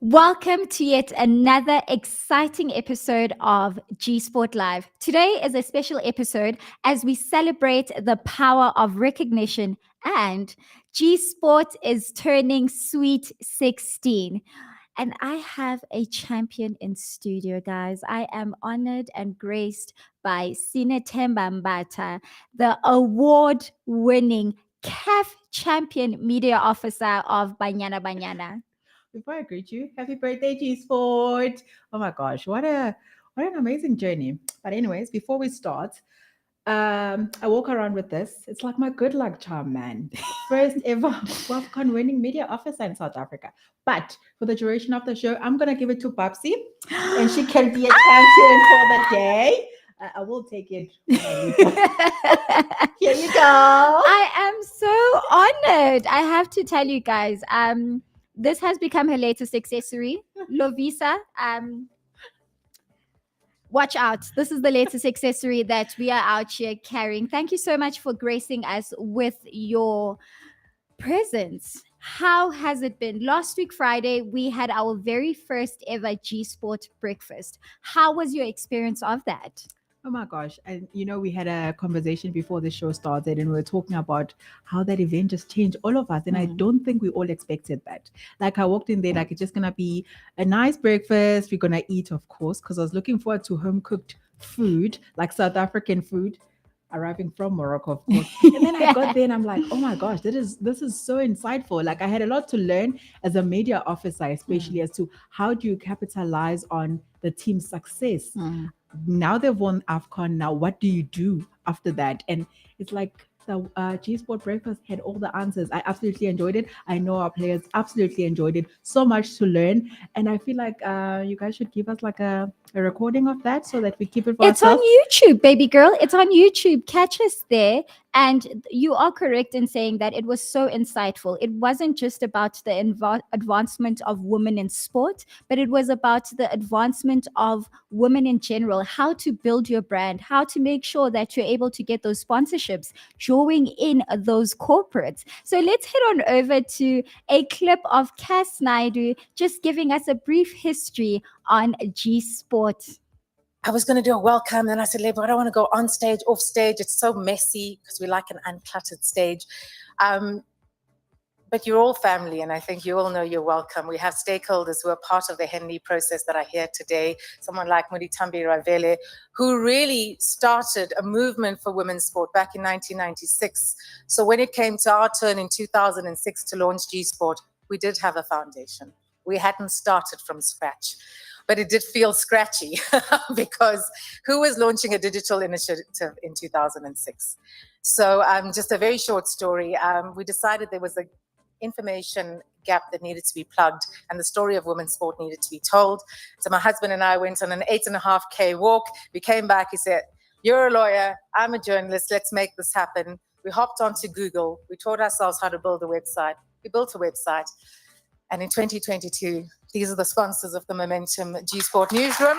Welcome to yet another exciting episode of G Sport Live. Today is a special episode as we celebrate the power of recognition, and G Sport is turning sweet 16. And I have a champion in studio, guys. I am honored and graced by Sinethemba Mbatha, the award winning CAF champion media officer of Banyana Banyana. Before I greet you, happy birthday, G Sport! Oh my gosh, what an amazing journey. But anyways, before we start, I walk around with this. It's like my good luck charm, man. First ever WAFCON winning media officer in South Africa. But for the duration of the show, I'm gonna give it to Babsie, and she can be a champion for the day. I will take it. Here you go. I am so honored. I have to tell you guys, this has become her latest accessory, Lovisa. Watch out. This is the latest accessory that we are out here carrying. Thank you so much for gracing us with your presence. How has it been? Last week, Friday, we had our very first ever G Sport breakfast. How was your experience of that? Oh my gosh. And we had a conversation before the show started and we were talking about how that event just changed all of us. And I don't think we all expected that. Like I walked in there, like it's just gonna be a nice breakfast. We're gonna eat, of course, because I was looking forward to home cooked food, like South African food. Arriving from Morocco, of course. And then I got there and I'm like, oh my gosh, this is so insightful. Like I had a lot to learn as a media officer, especially as to how do you capitalize on the team's success. Now they've won AFCON. Now what do you do after that? And it's like the G Sport breakfast had all the answers. I absolutely enjoyed it. I know our players absolutely enjoyed it. So much to learn, and I feel like you guys should give us like a recording of that so that we keep it for It's on ourselves. YouTube, baby girl. It's on YouTube. Catch us there. And you are correct in saying that it was so insightful. It wasn't just about the advancement of women in sport, but it was about the advancement of women in general, how to build your brand, how to make sure that you're able to get those sponsorships, drawing in those corporates. So let's head on over to a clip of Cass Naidu just giving us a brief history on G Sport. I was going to do a welcome, and I said, Lebo, I don't want to go on stage, off stage. It's so messy because we like an uncluttered stage. But you're all family, and I think you all know you're welcome. We have stakeholders who are part of the Henley process that are here today. Someone like Muditambi Ravele, who really started a movement for women's sport back in 1996. So when it came to our turn in 2006 to launch G Sport, we did have a foundation. We hadn't started from scratch. But it did feel scratchy because who was launching a digital initiative in 2006? So just a very short story. We decided there was an information gap that needed to be plugged and the story of women's sport needed to be told. So my husband and I went on an 8.5K walk. We came back. He said, you're a lawyer. I'm a journalist. Let's make this happen. We hopped onto Google. We taught ourselves how to build a website. We built a website. And in 2022, these are the sponsors of the Momentum G Sport Newsroom.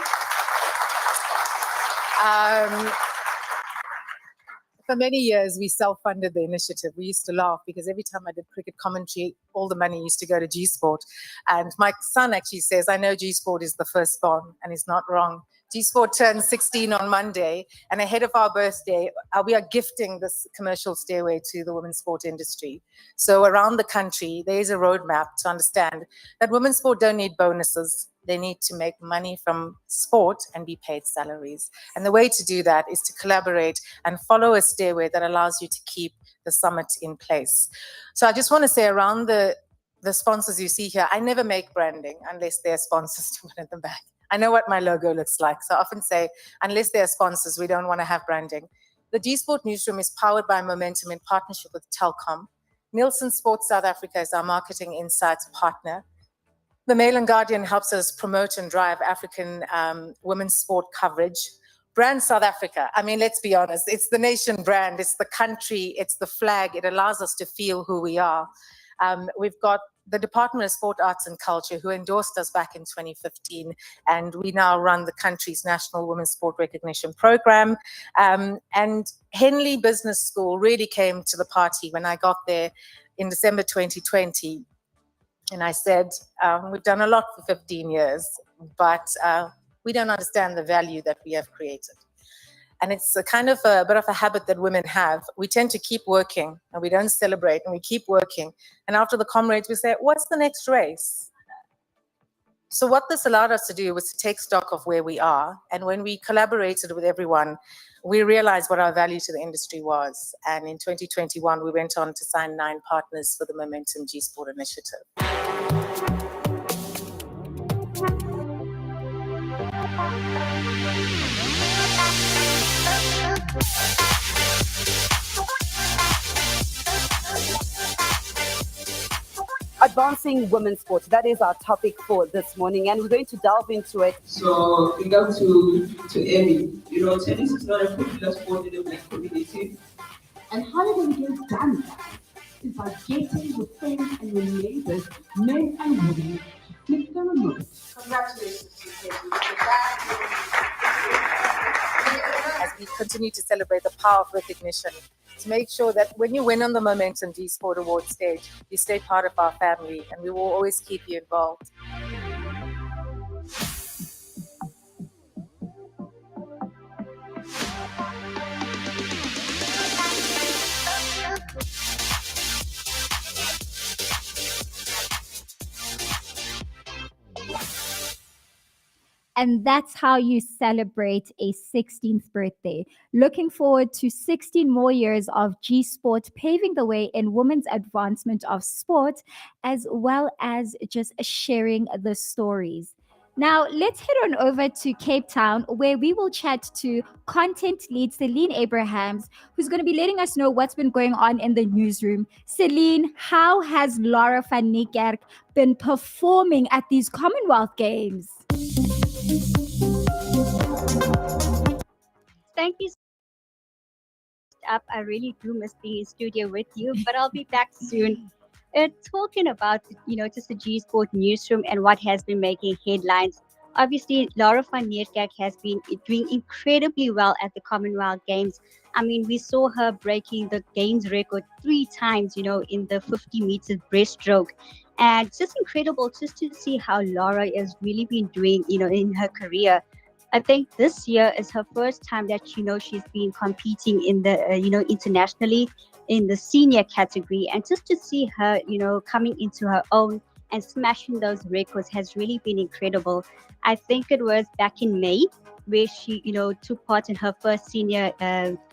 For many years, we self-funded the initiative. We used to laugh because every time I did cricket commentary, all the money used to go to G Sport. And my son actually says, I know G Sport is the first born, and he's not wrong. G Sport turns 16 on Monday, and ahead of our birthday, we are gifting this commercial stairway to the women's sport industry. So around the country, there is a roadmap to understand that women's sport don't need bonuses. They need to make money from sport and be paid salaries. And the way to do that is to collaborate and follow a stairway that allows you to keep the summit in place. So I just want to say around the sponsors you see here, I never make branding unless they're sponsors to put at the back. I know what my logo looks like. So I often say, unless they're sponsors, we don't want to have branding. The G Sport Newsroom is powered by Momentum in partnership with Telkom. Nielsen Sports South Africa is our marketing insights partner. The Mail and Guardian helps us promote and drive African women's sport coverage. Brand South Africa, I mean, let's be honest, it's the nation brand, it's the country, it's the flag, it allows us to feel who we are. We've got the Department of Sport, Arts and Culture, who endorsed us back in 2015, and we now run the country's National Women's Sport Recognition Program. And Henley Business School really came to the party when I got there in December 2020. And I said, we've done a lot for 15 years, but we don't understand the value that we have created. And it's a kind of a bit of a habit that women have. We tend to keep working and we don't celebrate, and we keep working. And after the comrades, we say, what's the next race? So what this allowed us to do was to take stock of where we are. And when we collaborated with everyone, we realized what our value to the industry was. And in 2021, we went on to sign 9 partners for the Momentum G-Sport initiative. Advancing women's sports, that is our topic for this morning, and we're going to delve into it. So, big up to Emmy. You know, tennis is not a popular sport in the black community. And how do we get done that? Is by getting your friends and your neighbors, men and women, to click the remote. Congratulations to As we continue to celebrate the power of recognition, to make sure that when you win on the Momentum G-Sport Award stage, you stay part of our family, and we will always keep you involved. And that's how you celebrate a 16th birthday. Looking forward to 16 more years of G Sport paving the way in women's advancement of sport, as well as just sharing the stories. Now, let's head on over to Cape Town, where we will chat to content lead Celine Abrahams, who's going to be letting us know what's been going on in the newsroom. Celine, how has Laura van Niekerk been performing at these Commonwealth Games? Thank you. I really do miss being in studio with you, but I'll be back soon. Talking about, just the G Sport newsroom and what has been making headlines. Obviously, Laura van Niekerk has been doing incredibly well at the Commonwealth Games. I mean, we saw her breaking the games record 3 times, in the 50 meters breaststroke. And just incredible just to see how Laura has really been doing, in her career. I think this year is her first time that, she's been competing in the, internationally in the senior category. And just to see her, coming into her own and smashing those records has really been incredible. I think it was back in May where she, took part in her first senior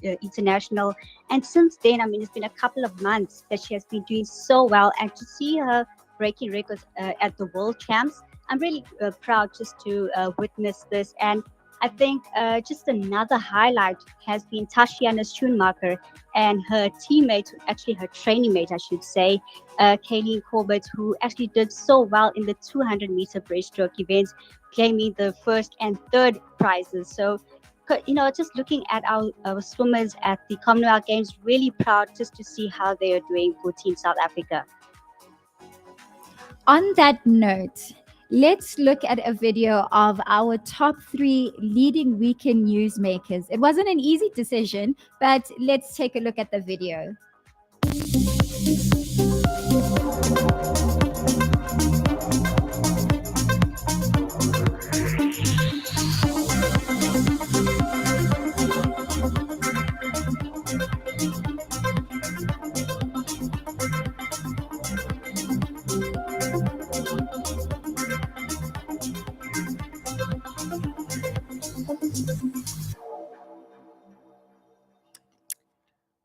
international. And since then, I mean, it's been a couple of months that she has been doing so well. And to see her breaking records at the World Champs, I'm really proud just to witness this. And I think just another highlight has been Tashiana Schoenmaker and her teammate, actually her training mate, I should say, Kayleen Corbett, who actually did so well in the 200-meter breaststroke events, claiming the first and third prizes. So, just looking at our swimmers at the Commonwealth Games, really proud just to see how they are doing for Team South Africa. On that note, let's look at a video of our top 3 leading weekend newsmakers. It wasn't an easy decision, but let's take a look at the video.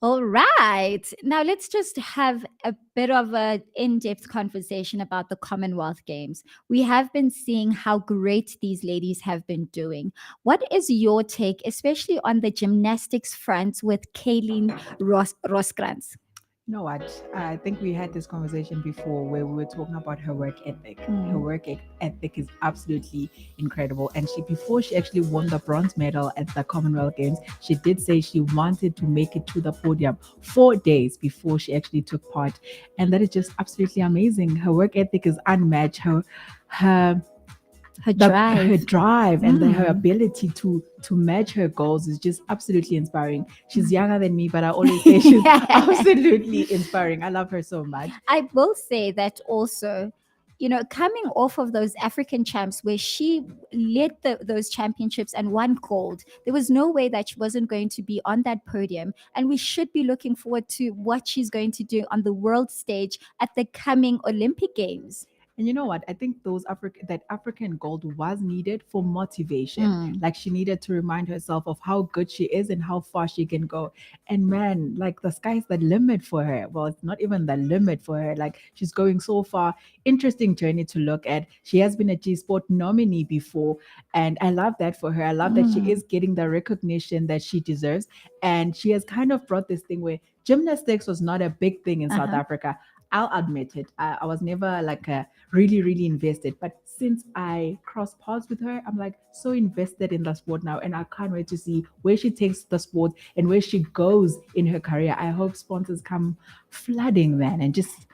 All right. Now let's just have a bit of an in-depth conversation about the Commonwealth Games. We have been seeing how great these ladies have been doing. What is your take, especially on the gymnastics front with Kayleen Roskrans? You know what? I think we had this conversation before where we were talking about her work ethic. Her work ethic is absolutely incredible. And before she actually won the bronze medal at the Commonwealth Games, she did say she wanted to make it to the podium 4 days before she actually took part. And that is just absolutely amazing. Her work ethic is unmatched. Her drive and her ability to match her goals is just absolutely inspiring. She's younger than me, but I always say she's absolutely inspiring. I love her so much. I will say that also, coming off of those African champs where she led those championships and won gold, there was no way that she wasn't going to be on that podium. And we should be looking forward to what she's going to do on the world stage at the coming Olympic Games. And you know what? I think that African gold was needed for motivation. Like she needed to remind herself of how good she is and how far she can go. And man, like the sky's the limit for her. Well, it's not even the limit for her. Like she's going so far. Interesting journey to look at. She has been a G Sport nominee before. And I love that for her. I love that she is getting the recognition that she deserves. And she has kind of brought this thing where gymnastics was not a big thing in South Africa. I'll admit it. I was never like a really, really invested. But since I crossed paths with her, I'm like so invested in the sport now. And I can't wait to see where she takes the sport and where she goes in her career. I hope sponsors come flooding, man, and just,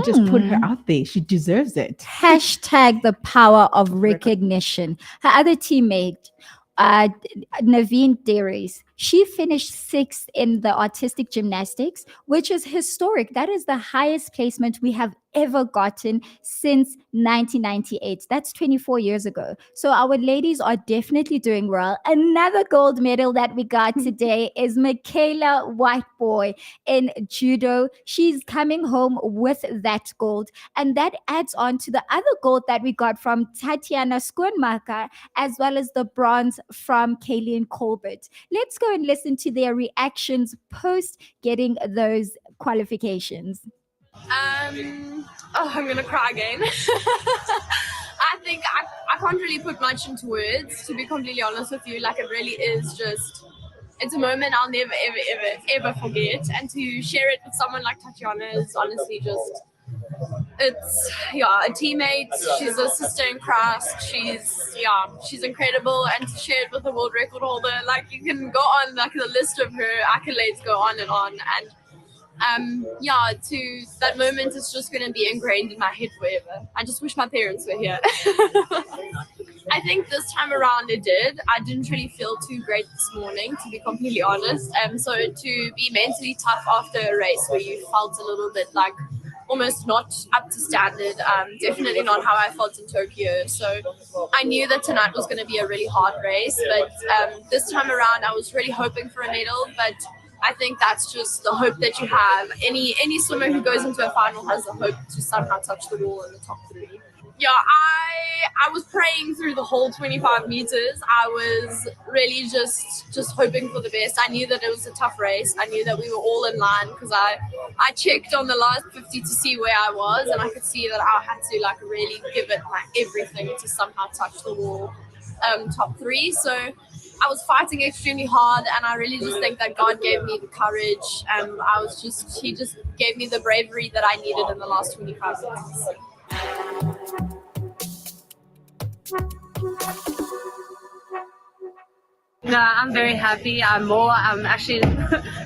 just put her out there. She deserves it. Hashtag the power of recognition. Her other teammate, Naveen Dairies, she finished 6th in the artistic gymnastics, which is historic. That is the highest placement we have ever gotten since 1998. That's 24 years ago. So our ladies are definitely doing well. Another gold medal that we got today is Michaela Whiteboy in judo. She's coming home with that gold. And that adds on to the other gold that we got from Tatiana Schoenmaker, as well as the bronze from Kayleen Colbert. Let's go and listen to their reactions post getting those qualifications. I'm gonna cry again. I think I can't really put much into words, to be completely honest with you. Like, it really is just, it's a moment I'll never ever forget, and to share it with someone like Tatiana is honestly just, it's a teammate. She's a sister in Christ. She's incredible, and to share it with a world record holder, like, you can go on, like, the list of her accolades go on, and to that moment, it's just going to be ingrained in my head forever. I just wish my parents were here. I think this time around it did. I didn't really feel too great this morning, to be completely honest. So to be mentally tough after a race where you felt a little bit like almost not up to standard, definitely not how I felt in Tokyo. So I knew that tonight was going to be a really hard race, but this time around I was really hoping for a medal, but I think that's just the hope that you have. Any swimmer who goes into a final has the hope to somehow touch the wall in the top 3. Yeah, I was praying through the whole 25 meters. I was really just hoping for the best. I knew that it was a tough race. I knew that we were all in line because I checked on the last 50 to see where I was, and I could see that I had to like really give it like everything to somehow touch the wall, top 3. So I was fighting extremely hard, and I really just think that God gave me the courage. He just gave me the bravery that I needed in the last 25 minutes. No, I'm very happy. I'm actually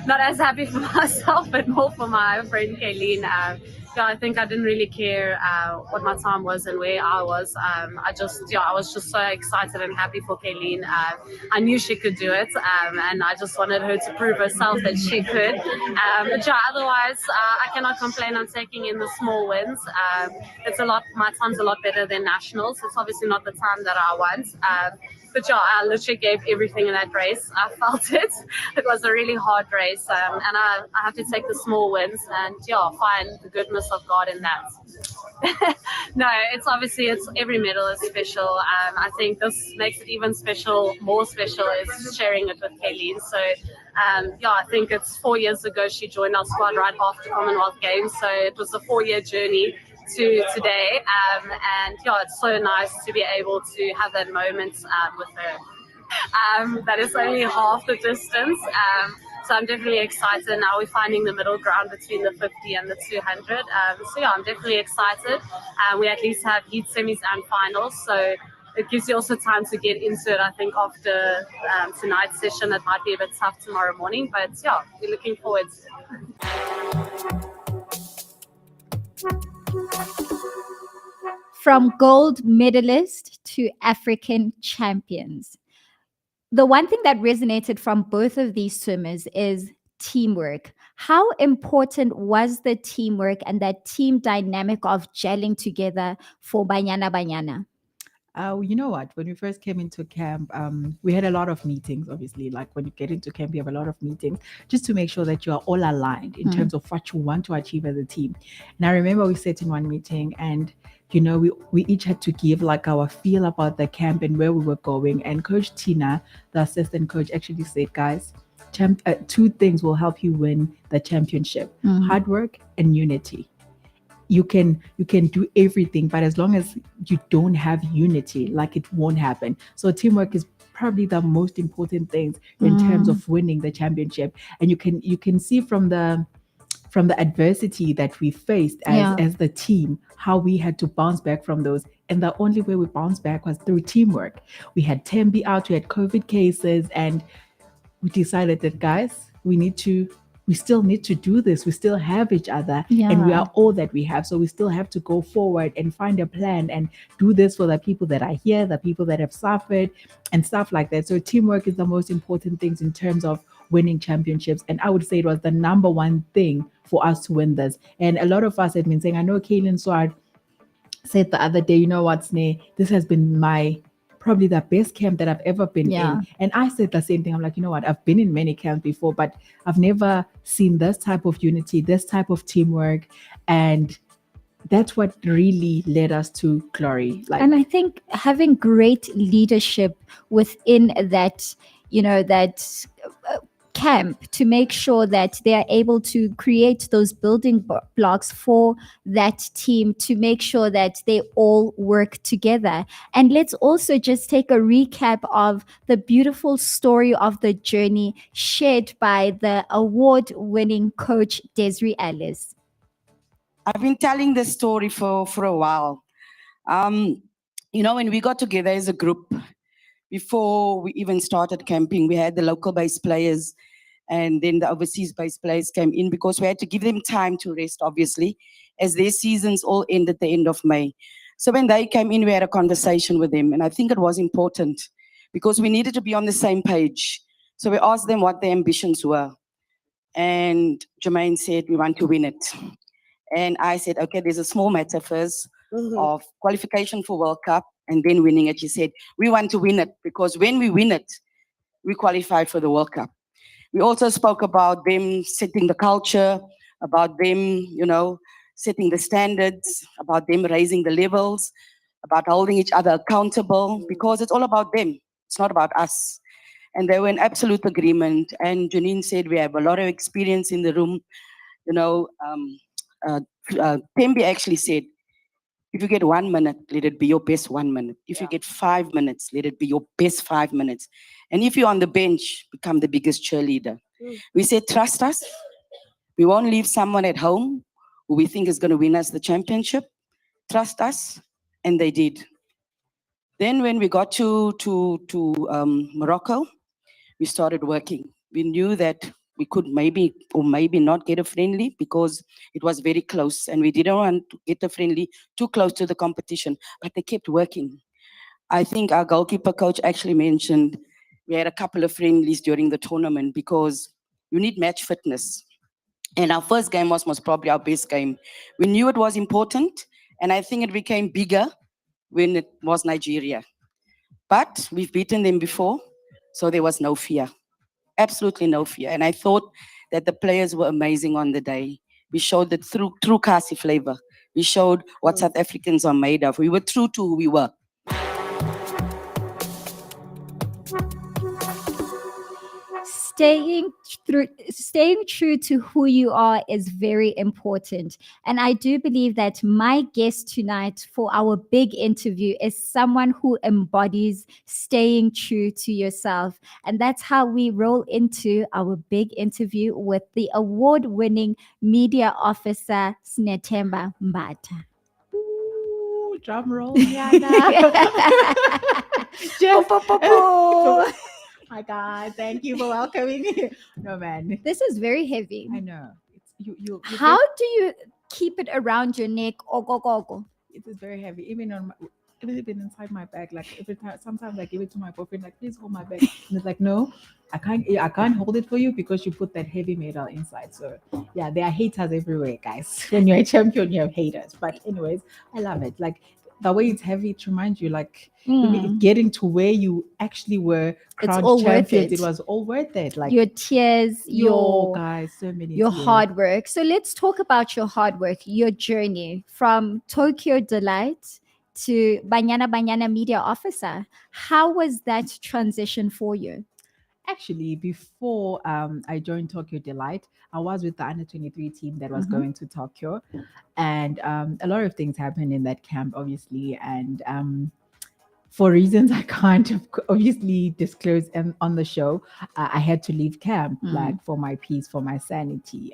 not as happy for myself, but more for my friend Kayleen. I think I didn't really care what my time was and where I was. I was just so excited and happy for Kayleen. I knew she could do it, and I just wanted her to prove herself that she could. Otherwise, I cannot complain. I'm taking in the small wins. My time's a lot better than nationals. It's obviously not the time that I want. But I literally gave everything in that race. I felt it. It was a really hard race, and I have to take the small wins and find the goodness of God in that. No, it's every medal is special. I think this makes it even more special is sharing it with Kayleen. So I think it's 4 years ago she joined our squad right after Commonwealth Games. So it was a 4-year journey to today, and it's so nice to be able to have that moment with her. That is only half the distance, so I'm definitely excited. Now we're finding the middle ground between the 50 and the 200, I'm definitely excited. We at least have heat semis and finals, so it gives you also time to get into it. I think after tonight's session it might be a bit tough tomorrow morning, but we're looking forward to it. From gold medalist to African champions. The one thing that resonated from both of these swimmers is teamwork. How important was the teamwork and that team dynamic of gelling together for Banyana Banyana? You know what? When we first came into camp, we had a lot of meetings. Obviously, like when you get into camp, you have a lot of meetings just to make sure that you are all aligned in terms of what you want to achieve as a team. And I remember we sat in one meeting, and we each had to give like our feel about the camp and where we were going. And Coach Tina, the assistant coach, actually said, "Guys, two things will help you win the championship: hard work and unity." You can do everything, but as long as you don't have unity, like, it won't happen. So teamwork is probably the most important thing in terms of winning the championship. And you can see from the adversity that we faced as the team, how we had to bounce back from those. And the only way we bounced back was through teamwork. We had Tembi out, we had COVID cases, and we decided that, guys, we still need to do this. We still have each other, and we are all that we have. So we still have to go forward and find a plan and do this for the people that are here, the people that have suffered, and stuff like that. So teamwork is the most important things in terms of winning championships. And I would say it was the number one thing for us to win this. And a lot of us had been saying, I know Kaylin Swart said the other day, you know what, Sneh, this has been probably the best camp that I've ever been in. And I said the same thing. I'm like, you know what, I've been in many camps before, but I've never seen this type of unity, this type of teamwork. And that's what really led us to glory. And I think having great leadership within that, that camp, to make sure that they are able to create those building blocks for that team, to make sure that they all work together. And let's also just take a recap of the beautiful story of the journey shared by the award-winning coach Desiree Ellis. I've been telling this story for a while. When we got together as a group, before we even started camping, we had the local-based players, and then the overseas-based players came in, because we had to give them time to rest, obviously, as their seasons all end at the end of May. So when they came in, we had a conversation with them, and I think it was important because we needed to be on the same page. So we asked them what their ambitions were. And Jermaine said, we want to win it. And I said, okay, there's a small matter first of qualification for World Cup and then winning it. She said, we want to win it because when we win it, we qualify for the World Cup. We also spoke about them setting the culture, about them, setting the standards, about them raising the levels, about holding each other accountable, because it's all about them. It's not about us. And they were in absolute agreement. And Janine said, we have a lot of experience in the room. Tembi actually said, if you get 1 minute, let it be your best 1 minute. If you get 5 minutes, let it be your best 5 minutes. And if you're on the bench, become the biggest cheerleader. We said, trust us. We won't leave someone at home who we think is going to win us the championship. Trust us. And they did. Then when we got to Morocco, we started working. We knew that we could maybe or maybe not get a friendly because it was very close, and we didn't want to get a friendly too close to the competition, but they kept working. I think our goalkeeper coach actually mentioned we had a couple of friendlies during the tournament because you need match fitness. And our first game was most probably our best game. We knew it was important, and I think it became bigger when it was Nigeria. But we've beaten them before, so there was no fear. Absolutely no fear. And I thought that the players were amazing on the day. We showed the true Kasi flavor. We showed what South Africans are made of. We were true to who we were. Staying true to who you are is very important. And I do believe that my guest tonight for our big interview is someone who embodies staying true to yourself. And that's how we roll into our big interview with the award-winning media officer, Sinethemba Mbatha. Ooh, drum roll, Yana. My God, thank you for welcoming me. No, man. This is very heavy. I know. How do you keep it around your neck? Ogogogo. It is very heavy. Even on even inside my bag. Like every time, sometimes I give it to my boyfriend, like, please hold my bag. And it's like, no, I can't hold it for you because you put that heavy metal inside. So yeah, there are haters everywhere, guys. When you're a champion, you have haters. But anyways, I love it. Like the way it's heavy, it reminds you, like getting to where you actually were crowned all worth champions. it. It was all worth it. Like Your tears, your guys, so many your tears. hard work. So let's talk about your hard work, your journey from Tokyo Delight to Banyana Banyana Media Officer. How was that transition for you? Actually, before I joined Tokyo Delight, I was with the under 23 team that was going to Tokyo, and a lot of things happened in that camp, obviously, and for reasons I can't obviously disclose on the show, I had to leave camp, like for my peace, for my sanity.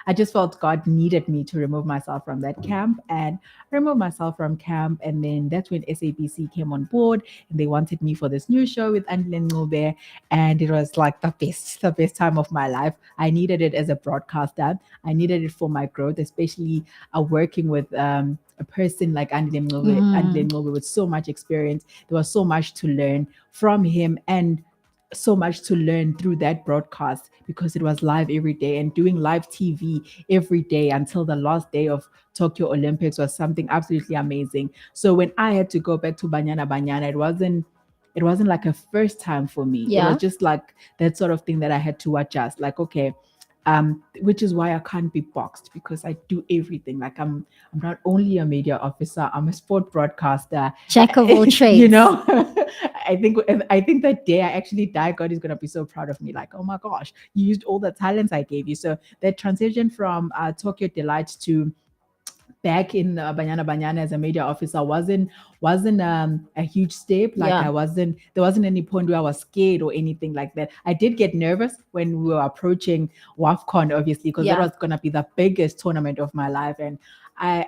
I just felt God needed me to remove myself from that camp, and remove myself from camp. And then that's when SABC came on board, and they wanted me for this new show with Andile Ncube, and it was like the best time of my life. I needed it as a broadcaster. I needed it for my growth, especially working with a person like Andile Ncube with so much experience. There was so much to learn from him, and so much to learn through that broadcast, because it was live every day, and doing live TV every day until the last day of Tokyo Olympics was something absolutely amazing. So when I had to go back to Banyana Banyana, it wasn't like a first time for me. It Yeah. was just like that sort of thing that I had to adjust. Like, okay, which is why I can't be boxed, because I do everything. Like I'm not only a media officer, I'm a sport broadcaster, Jack of all trades. You know, I think that day I actually die, God is gonna be so proud of me. Like, oh my gosh, you used all the talents I gave you. So that transition from Tokyo Delight to back in Banyana Banyana as a media officer wasn't a huge step. Like Yeah. there wasn't any point where I was scared or anything like that. I did get nervous when we were approaching WAFCON, obviously, because that Yeah. was gonna be the biggest tournament of my life, and I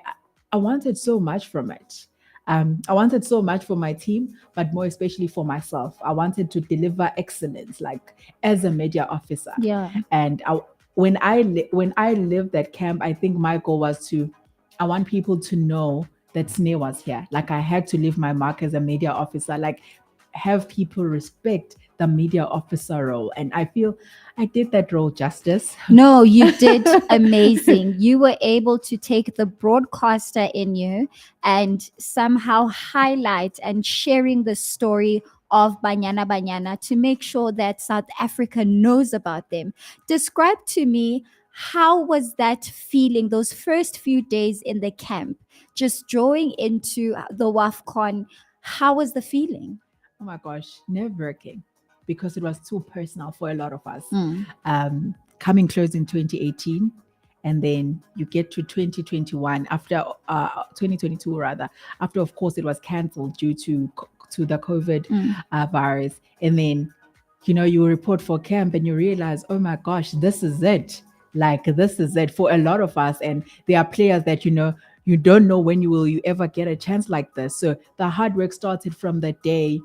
wanted so much from it. I wanted so much for my team, but more especially for myself. I wanted to deliver excellence, like as a media officer. Yeah. And when I lived that camp, I think my goal was I want people to know that Sneh was here. Like I had to leave my mark as a media officer, like have people respect the media officer role. And I feel I did that role justice. No, you did amazing. You were able to take the broadcaster in you and somehow highlight and sharing the story of Banyana Banyana to make sure that South Africa knows about them. Describe to me, how was that feeling those first few days in the camp, just drawing into the WAFCON? How was the feeling? Oh my gosh, nerve-wracking, because it was too personal for a lot of us. Coming close in 2018, and then you get to 2021 after 2022 rather, after of course it was cancelled due to the COVID virus, and then you report for camp and you realize, oh my gosh, this is it. Like this is it for a lot of us, and there are players that you don't know when you ever get a chance like this. So the hard work started from the day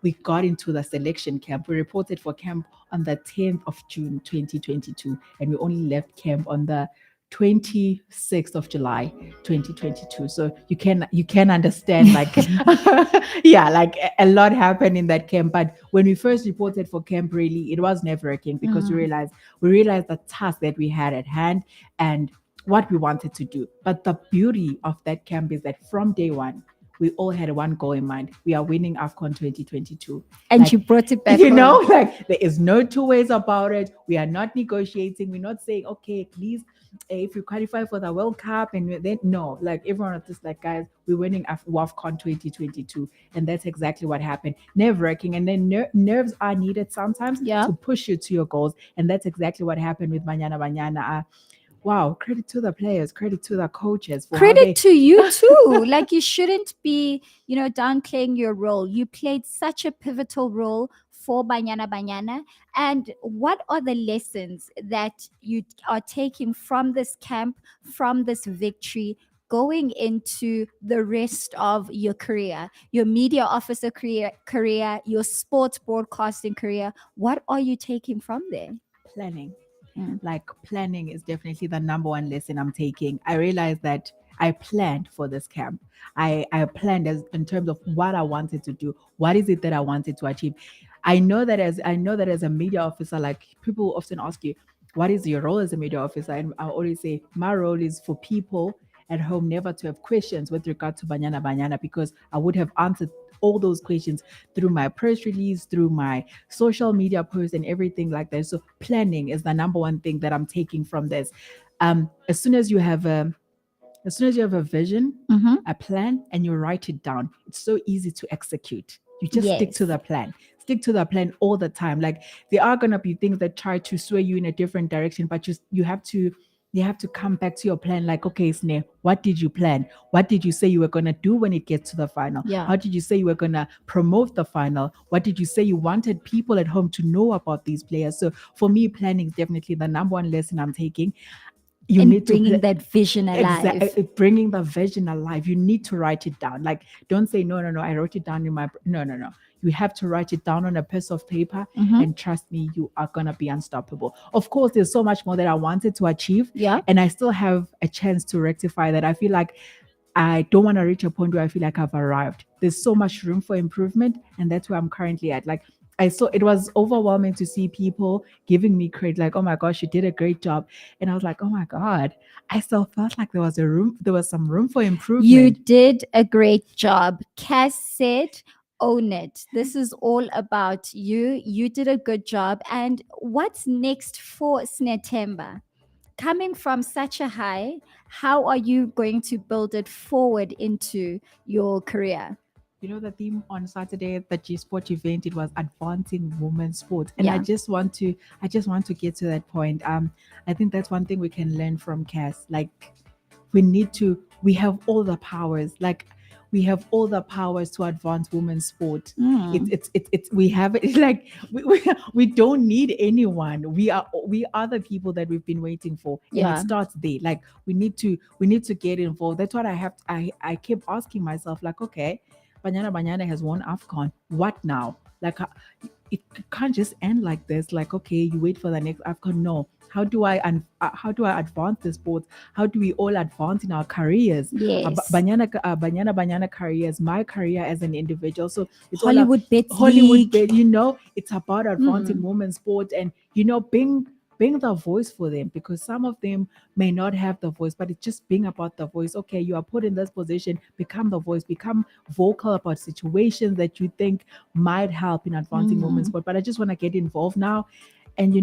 we got into the selection camp. We reported for camp on the 10th of June 2022, and we only left camp on the 26th of July 2022. So you can understand, like yeah, like a lot happened in that camp. But when we first reported for camp, really it was nerve-wracking, because we realized the task that we had at hand and what we wanted to do. But the beauty of that camp is that from day one, we all had one goal in mind. We are winning AFCON 2022. And you brought it back. Like there is no two ways about it. We are not negotiating. We're not saying, okay, please, if you qualify for the World Cup, and then no, like everyone was just like, guys, we're winning AFCON 2022. And that's exactly what happened. Nerve-wracking. And then nerves are needed sometimes to push you to your goals. And that's exactly what happened with Banyana Banyana. Wow, credit to the players, credit to the coaches. Credit to you too. Like you shouldn't be, downplaying your role. You played such a pivotal role for Banyana Banyana. And what are the lessons that you are taking from this camp, from this victory, going into the rest of your career, your media officer career, your sports broadcasting career? What are you taking from there? Planning. Like planning is definitely the number one lesson I'm taking. I realized that I planned for this camp. I planned as in terms of what I wanted to do. What is it that I wanted to achieve? I know that as a media officer, like people often ask you, what is your role as a media officer? And I always say my role is for people at home never to have questions with regard to Banyana Banyana, because I would have answered all those questions through my press release, through my social media posts and everything like that. So planning is the number one thing that I'm taking from this. As soon as you have a vision, Mhm. a plan, and you write it down, it's so easy to execute. You just stick to Yes. the plan. Stick to the plan all the time. Like there are gonna be things that try to sway you in a different direction, but you have to come back to your plan. Like, okay, Sneh, what did you plan? What did you say you were gonna do when it gets to the final? Yeah. How did you say you were gonna promote the final? What did you say you wanted people at home to know about these players? So for me, planning is definitely the number one lesson I'm taking. You And need to bringing that vision alive. bringing the vision alive. You need to write it down. Like, don't say no. I wrote it down in my no. You have to write it down on a piece of paper, Mhm. and trust me, you are gonna be unstoppable. Of course, there's so much more that I wanted to achieve, Yeah. and I still have a chance to rectify that. I feel like I don't want to reach a point where I feel like I've arrived. There's so much room for improvement, and that's where I'm currently at. Like, I saw it was overwhelming to see people giving me credit, like, "Oh my gosh, you did a great job," and I was like, "Oh my god," I still felt like there was some room for improvement. You did a great job. Cass said, own it. This is all about you. You did a good job. And what's next for Sinethemba? Coming from such a high, how are you going to build it forward into your career? You know, the theme on Saturday at the G Sport event, it was advancing women's sport, and Yeah. I just want to get to that point. I think that's one thing we can learn from Cass. Like, we have all the powers. Like, we have all the powers to advance women's sport. Mm. We have it. Like, we don't need anyone. We are the people that we've been waiting for, and Yeah. it starts there. Like, we need to get involved. That's what I kept asking myself. Like, okay, Banyana has won AFCON. What now? Like, it can't just end like this. Like, okay, you wait for the next AFCON. No. How do I advance the sport? How do we all advance in our careers? Yes. Banyana careers, my career as an individual. So it's Hollywood Bets Hollywood League. Bet. It's about advancing women's sport, and being the voice for them, because some of them may not have the voice, but it's just being about the voice. Okay, you are put in this position, become the voice, become vocal about situations that you think might help in advancing women's sport. But I just want to get involved now, and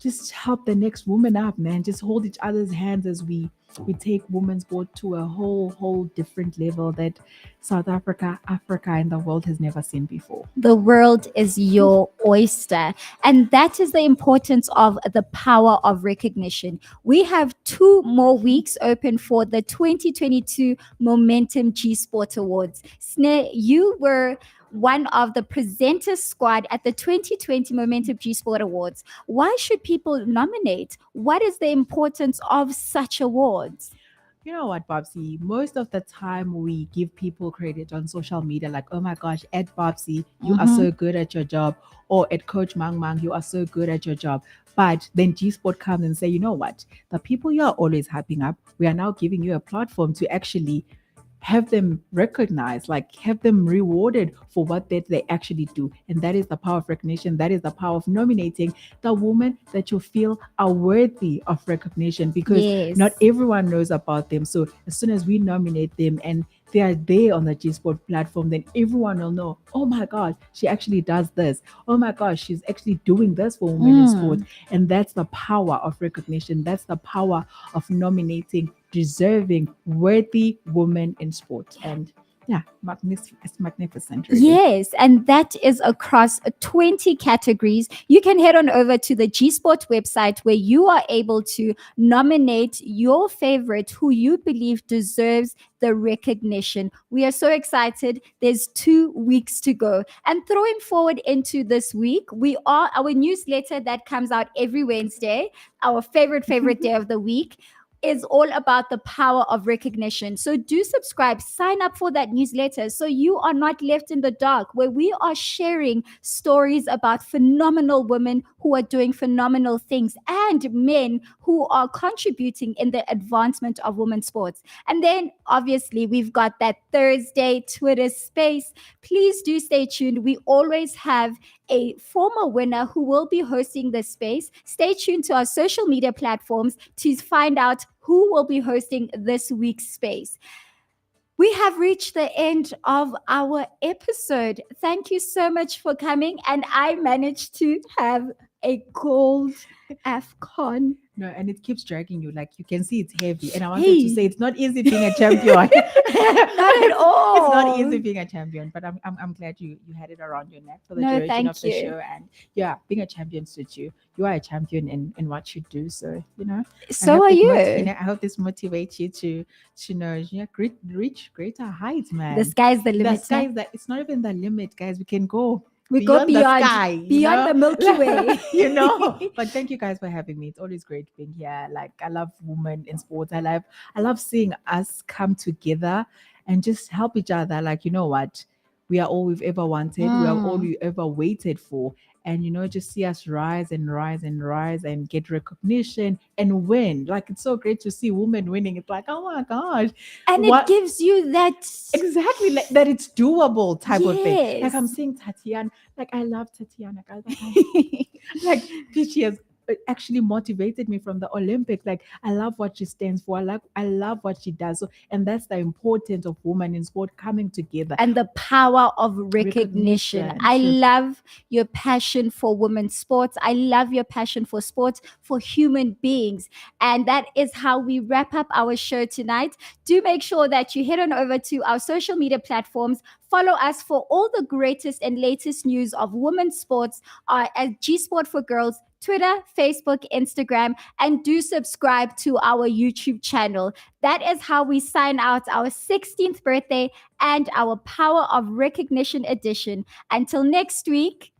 just help the next woman up, man. Just hold each other's hands as we take women's sport to a whole different level that South Africa, and the world has never seen before. The world is your oyster. And that is the importance of the power of recognition. We have 2 more weeks open for the 2022 Momentum G Sport Awards. Sneh, you were one of the presenter squad at the 2020 Momentum G Sport Awards. Why should people nominate? What is the importance of such awards? You know what, Babsie? Most of the time we give people credit on social media, like, oh my gosh, at Babsie, you are so good at your job, or at Coach Mang Mang, you are so good at your job. But then G Sport comes and say, you know what? The people you are always hyping up, we are now giving you a platform to actually have them recognized, like have them rewarded for what they actually do. And that is the power of recognition. That is the power of nominating the women that you feel are worthy of recognition, because Yes. not everyone knows about them. So as soon as we nominate them and they are there on the G Sport platform, then everyone will know, oh my gosh, she actually does this. Oh my gosh, she's actually doing this for women in sport. And that's the power of recognition. That's the power of nominating deserving, worthy women in sport. And yeah, it's magnificent. Really. Yes, and that is across 20 categories. You can head on over to the G Sport website where you are able to nominate your favorite who you believe deserves the recognition. We are so excited. There's 2 weeks to go. And throwing forward into this week, our newsletter that comes out every Wednesday, our favorite day of the week. is all about the power of recognition. So do subscribe, sign up for that newsletter so you are not left in the dark, where we are sharing stories about phenomenal women who are doing phenomenal things and men who are contributing in the advancement of women's sports. And then obviously we've got that Thursday Twitter space. Please do stay tuned. We always have a former winner who will be hosting this space. Stay tuned to our social media platforms to find out who will be hosting this week's space. We have reached the end of our episode. Thank you so much for coming. And I managed to have a gold AFCON. No, and it keeps dragging you. Like you can see it's heavy. And I wanted to say it's not easy being a champion. Not at all. It's not easy being a champion, but I'm glad you had it around your neck for the duration of the show. And yeah, being a champion suits you. You are a champion in what you do. So, So are you. I hope this motivates you to reach greater heights, man. The sky's the limit. The sky is it's not even the limit, guys. We can go. We go beyond the sky, beyond the Milky Way. But thank you guys for having me. It's always great being here. Like I love women in sports. I love seeing us come together and just help each other. Like, you know what? We are all we've ever wanted. We are all we ever waited for. And just see us rise and rise and rise and get recognition and win. Like it's so great to see women winning. It's like, oh my gosh. And it gives you that exactly that it's doable type of thing. Like I'm seeing Tatiana. Like I love Tatiana, guys. Like she has actually motivated me from the Olympics. Like I love what she stands for. I love what she does. So, and that's the importance of women in sport coming together and the power of recognition. I love your passion for women's sports. I love your passion for sports, for human beings. And that is how we wrap up our show tonight. Do make sure that you head on over to our social media platforms. Follow us for all the greatest and latest news of women's sports at G Sport for Girls, Twitter, Facebook, Instagram, and do subscribe to our YouTube channel. That is how we sign out our 16th birthday and our Power of Recognition edition. Until next week.